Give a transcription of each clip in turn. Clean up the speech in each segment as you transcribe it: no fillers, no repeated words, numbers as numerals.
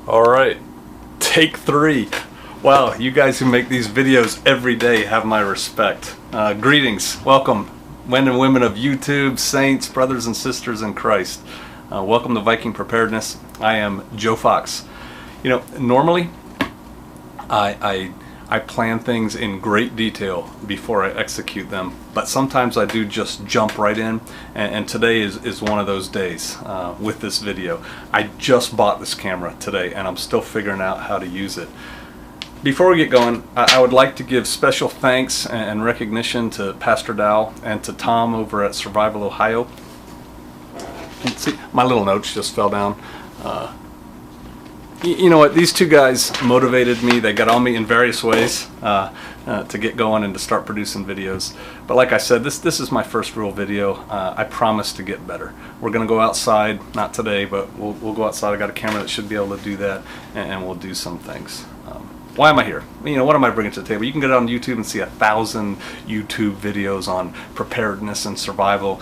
All right, take 3. Wow, you guys who make these videos every day have my respect. Greetings, welcome, men and women of YouTube, saints, brothers and sisters in Christ. Welcome to Viking Preparedness. I am Joe Fox. You know, normally I plan things in great detail before I execute them, but sometimes I do just jump right in, and today is one of those days with this video. I just bought this camera today and I'm still figuring out how to use it. Before we get going, I would like to give special thanks and recognition to Pastor Dow and to Tom over at Survival Ohio. See, my little notes just fell down. You know what, these two guys motivated me. They got on me in various ways to get going and to start producing videos. But like I said, this is my first real video. I promise to get better. We're going to go outside, not today, but we'll go outside. I got a camera that should be able to do that, and we'll do some things. Why am I here? You know, what am I bringing to the table? You can get on YouTube and see 1,000 YouTube videos on preparedness and survival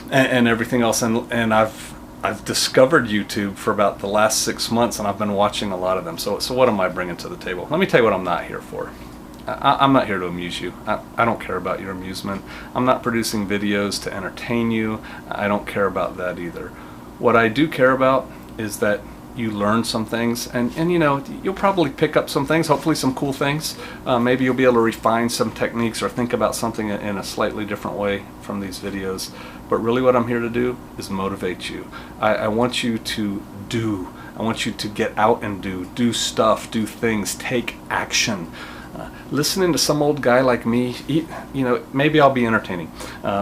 and everything else. And I've discovered YouTube for about the last 6 months, and I've been watching a lot of them. So what am I bringing to the table? Let me tell you what I'm not here for. I'm not here to amuse you. I don't care about your amusement. I'm not producing videos to entertain you. I don't care about that either. What I do care about is that you learn some things, and you know, you'll probably pick up some things, hopefully some cool things. Maybe you'll be able to refine some techniques or think about something in a slightly different way from these videos. But really what I'm here to do is motivate you. I want you to do. I want you to get out and do stuff, do things, take action. Listening to some old guy like me, you know, maybe I'll be entertaining.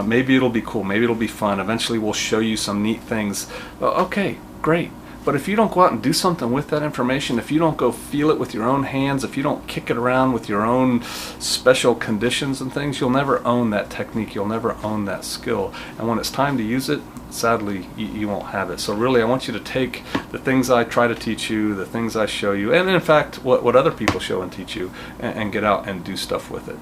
Maybe it'll be cool. Maybe it'll be fun. Eventually we'll show you some neat things. Okay, great. But if you don't go out and do something with that information, if you don't go feel it with your own hands, if you don't kick it around with your own special conditions and things, you'll never own that technique, you'll never own that skill. And when it's time to use it, sadly, you won't have it. So really, I want you to take the things I try to teach you, the things I show you, and in fact, what other people show and teach you, and get out and do stuff with it.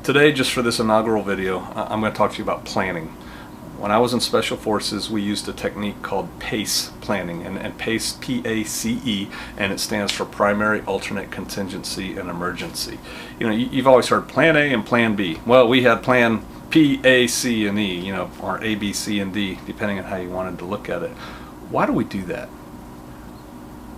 Today, just for this inaugural video, I'm going to talk to you about planning. When I was in Special Forces, we used a technique called PACE planning, and PACE, P-A-C-E, and it stands for Primary, Alternate, Contingency, and Emergency. You know, you've always heard Plan A and Plan B. Well, we had Plan P, A, C, and E, you know, or A, B, C, and D, depending on how you wanted to look at it. Why do we do that?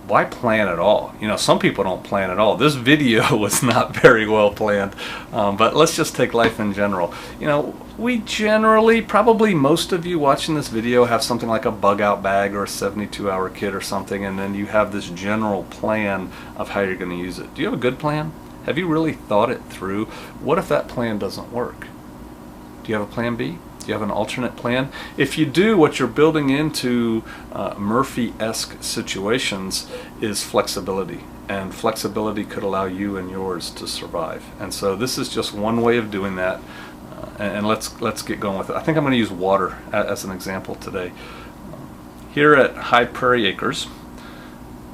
Why plan at all? You know, some people don't plan at all. This video was not very well planned, but let's just take life in general. You know, we generally, probably most of you watching this video have something like a bug out bag or a 72-hour kit or something, and then you have this general plan of how you're going to use it. Do you have a good plan? Have you really thought it through? What if that plan doesn't work? Do you have a plan B? Do you have an alternate plan? If you do, what you're building into Murphy-esque situations is flexibility, and flexibility could allow you and yours to survive. And so this is just one way of doing that, and let's get going with it. I think I'm going to use water as an example today. Here at High Prairie Acres,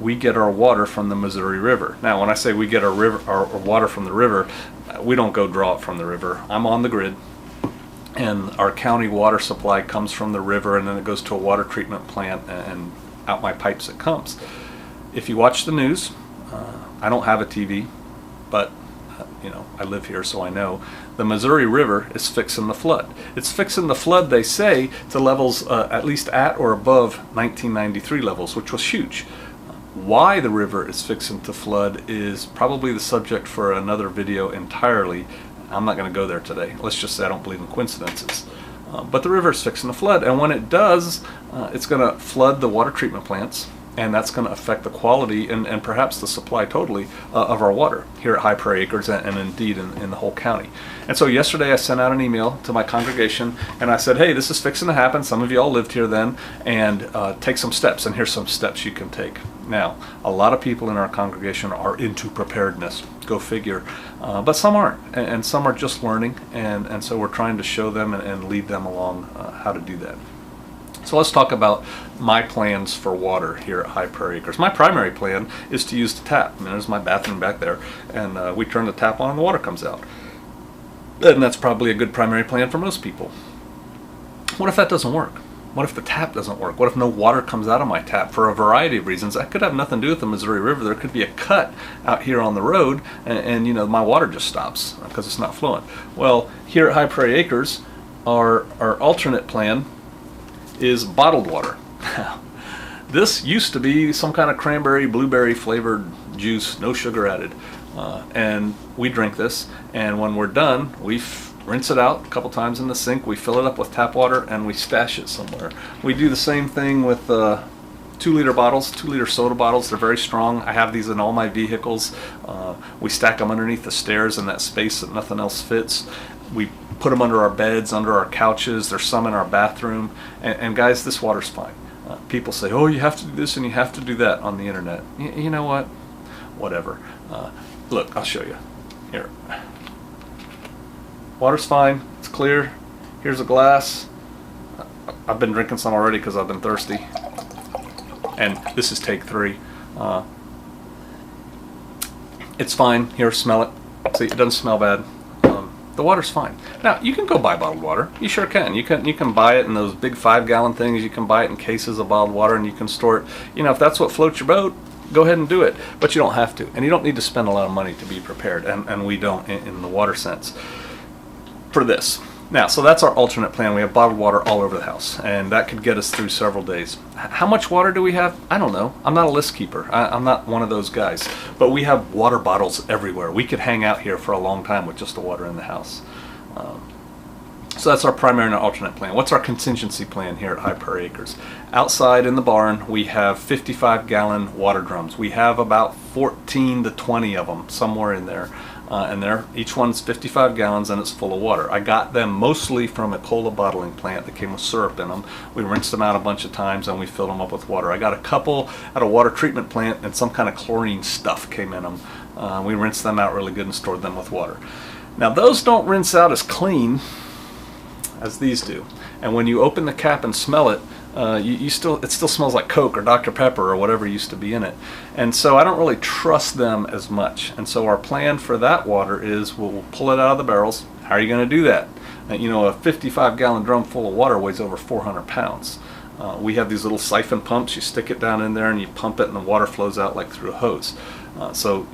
we get our water from the Missouri River. Now, when I say we get our water from the river, we don't go draw it from the river. I'm on the grid, and our county water supply comes from the river, and then it goes to a water treatment plant, and out my pipes it comes. If you watch the news, I don't have a TV, but you know, I live here, so I know the Missouri River is fixing the flood. It's fixing the flood, they say, to levels at least at or above 1993 levels, which was huge. Why the river is fixing to flood is probably the subject for another video entirely. I'm not going to go there today. Let's just say I don't believe in coincidences. But the river is fixing to flood, and when it does, it's going to flood the water treatment plants, and that's going to affect the quality and perhaps the supply totally of our water here at High Prairie Acres, and indeed in the whole county. And so yesterday I sent out an email to my congregation, and I said, hey, this is fixing to happen. Some of you all lived here then, and take some steps, and here's some steps you can take. Now, a lot of people in our congregation are into preparedness, go figure, but some aren't, and some are just learning, and so we're trying to show them and lead them along how to do that. So let's talk about my plans for water here at High Prairie Acres. My primary plan is to use the tap. And there's my bathroom back there, and we turn the tap on and the water comes out. And that's probably a good primary plan for most people. What if that doesn't work? What if the tap doesn't work? What if no water comes out of my tap for a variety of reasons? That could have nothing to do with the Missouri River. There could be a cut out here on the road, and you know, my water just stops because it's not flowing. Well, here at High Prairie Acres, our alternate plan is bottled water. This used to be some kind of cranberry, blueberry flavored juice, no sugar added. And we drink this, and when we're done, we rinse it out a couple times in the sink, we fill it up with tap water, and we stash it somewhere. We do the same thing with 2-liter bottles, 2-liter soda bottles. They're very strong. I have these in all my vehicles. We stack them underneath the stairs in that space that nothing else fits. We put them under our beds, under our couches. There's some in our bathroom. And guys, this water's fine. People say, oh, you have to do this and you have to do that on the internet. You know what? Whatever. Look, I'll show you. Here. Water's fine. It's clear. Here's a glass. I've been drinking some already because I've been thirsty. And this is take 3. It's fine. Here, smell it. See, it doesn't smell bad. The water's fine. Now, you can go buy bottled water. You sure can. You can buy it in those big 5-gallon things. You can buy it in cases of bottled water, and you can store it. You know, if that's what floats your boat, go ahead and do it. But you don't have to. And you don't need to spend a lot of money to be prepared. And we don't in the water sense for this. Now, so that's our alternate plan. We have bottled water all over the house, and that could get us through several days. How much water do we have? I don't know. I'm not a list keeper. I'm not one of those guys. But we have water bottles everywhere. We could hang out here for a long time with just the water in the house. So that's our primary and alternate plan. What's our contingency plan here at High Prairie Acres? Outside in the barn, we have 55-gallon water drums. We have about 14 to 20 of them, somewhere in there. And each one's 55 gallons and it's full of water. I got them mostly from a cola bottling plant that came with syrup in them. We rinsed them out a bunch of times and we filled them up with water. I got a couple at a water treatment plant and some kind of chlorine stuff came in them. We rinsed them out really good and stored them with water. Now those don't rinse out as clean as these do. And when you open the cap and smell it, it still smells like Coke or Dr. Pepper or whatever used to be in it. And so I don't really trust them as much. And so our plan for that water is we'll pull it out of the barrels. How are you going to do that? You know, a 55-gallon drum full of water weighs over 400 pounds. We have these little siphon pumps. You stick it down in there and you pump it and the water flows out like through a hose. So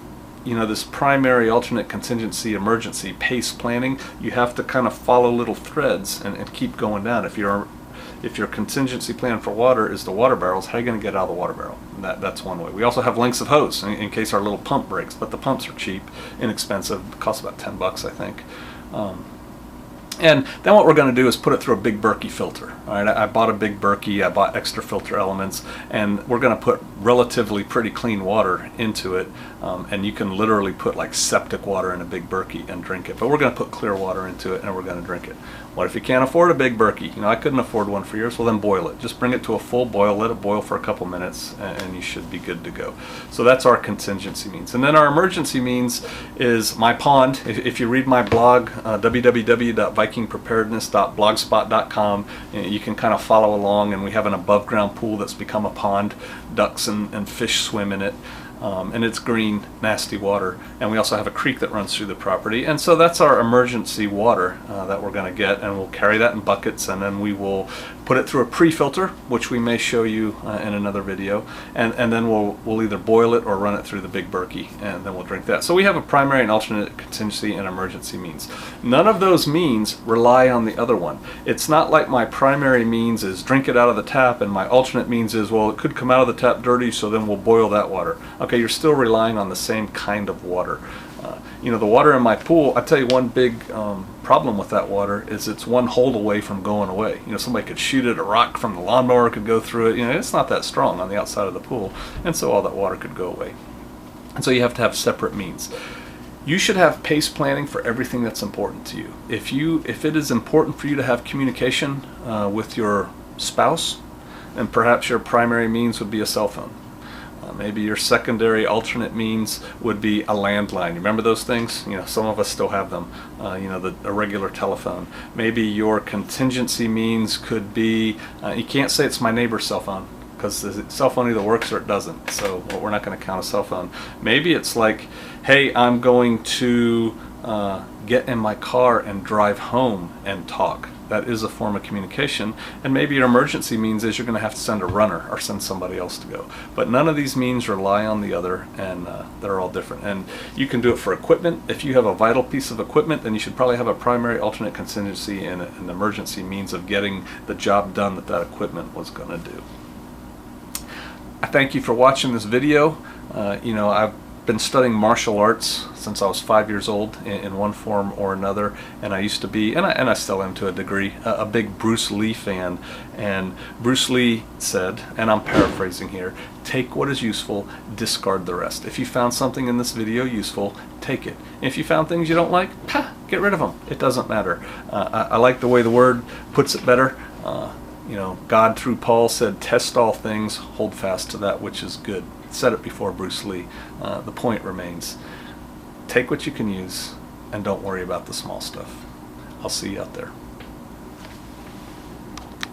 you know, this primary, alternate, contingency, emergency, pace planning, you have to kind of follow little threads and keep going down. If your contingency plan for water is the water barrels, how are you going to get out of the water barrel? That's one way. We also have lengths of hose in case our little pump breaks, but the pumps are cheap, inexpensive, cost about $10, I think. And then what we're going to do is put it through a big Berkey filter. All right, I bought a big Berkey, I bought extra filter elements, and we're going to put relatively pretty clean water into it. And you can literally put like septic water in a big Berkey and drink it. But we're going to put clear water into it and we're going to drink it. What if you can't afford a big Berkey? You know, I couldn't afford one for years. Well, then boil it. Just bring it to a full boil, let it boil for a couple minutes, and you should be good to go. So that's our contingency means. And then our emergency means is my pond. If you read my blog, www.vikingpreparedness.blogspot.com, you can kind of follow along, and we have an above ground pool that's become a pond. Ducks and fish swim in it. And it's green, nasty water. And we also have a creek that runs through the property. And so that's our emergency water that we're going to get, and we'll carry that in buckets, and then we will put it through a pre-filter, which we may show you in another video, and then we'll either boil it or run it through the big Berkey, and then we'll drink that. So we have a primary and alternate, contingency and emergency means. None of those means rely on the other one. It's not like my primary means is drink it out of the tap, and my alternate means is, well, it could come out of the tap dirty, so then we'll boil that water. Okay, you're still relying on the same kind of water. You know, the water in my pool, I tell you one big problem with that water is it's one hole away from going away. You know, somebody could shoot it, a rock from the lawnmower could go through it. You know, it's not that strong on the outside of the pool, and so all that water could go away. And so you have to have separate means. You should have pace planning for everything that's important to you. If it is important for you to have communication with your spouse, then perhaps your primary means would be a cell phone. Maybe your secondary alternate means would be a landline. You remember those things? You know, some of us still have them. You know, a regular telephone. Maybe your contingency means could be, you can't say it's my neighbor's cell phone, because the cell phone either works or it doesn't. So we're not going to count a cell phone. Maybe it's like, hey, I'm going to get in my car and drive home and talk. That is a form of communication. And maybe an emergency means is you're going to have to send a runner or send somebody else to go. But none of these means rely on the other, and they're all different. And you can do it for equipment. If you have a vital piece of equipment, then you should probably have a primary, alternate, contingency, and an emergency means of getting the job done that that equipment was going to do. I thank you for watching this video. I've been studying martial arts since I was 5 years old in one form or another, and I used to be, and I still am to a degree, a big Bruce Lee fan. And Bruce Lee said, and I'm paraphrasing here, take what is useful, discard the rest. If you found something in this video useful, take it. If you found things you don't like, get rid of them. It doesn't matter. I like the way the Word puts it better. God through Paul said, test all things, hold fast to that which is good. Said it before Bruce Lee. The point remains, take what you can use and don't worry about the small stuff. I'll see you out there.